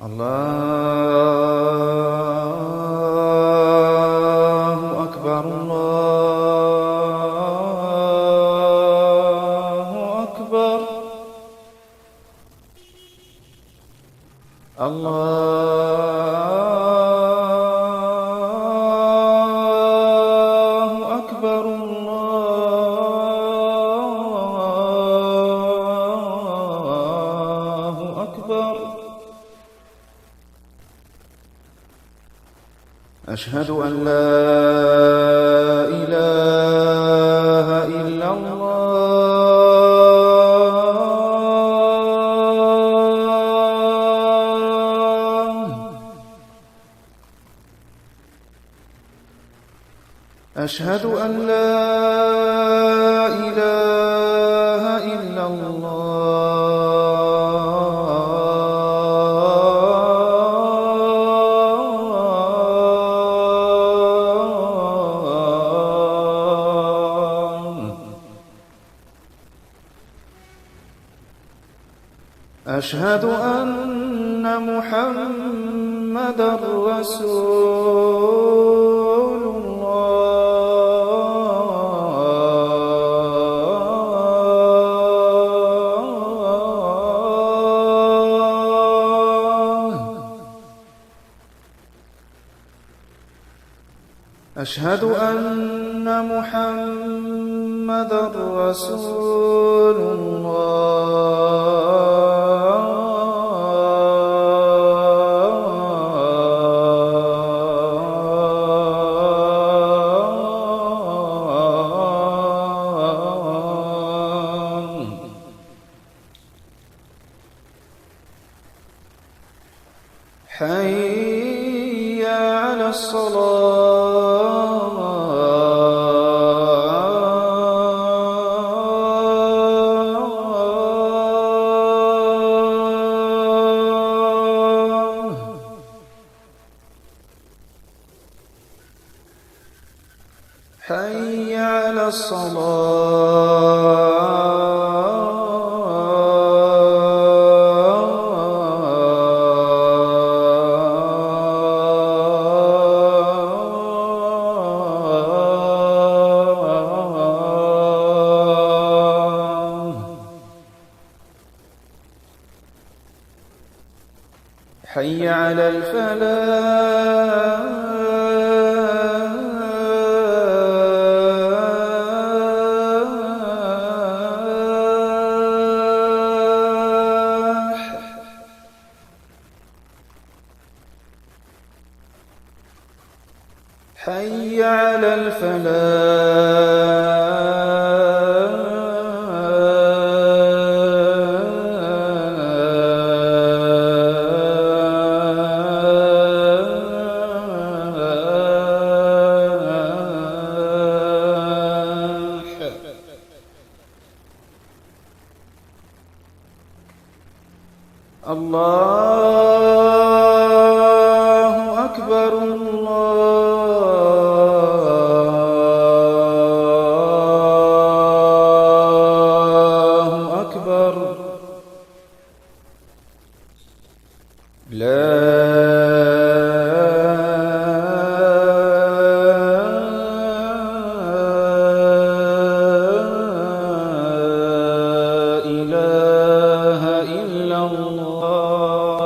الله أكبر الله أكبر الله أكبر الله أكبر. أشهد أن لا إله إلا الله. أشهد أن لا إله إلا أشهد أن محمدًا رسول الله. أشهد أن محمدًا رسول حي على الصلاة. حي على حي على الفلاح. حي على الفلاح. الله أكبر الله أكبر. لا إله إلا الله.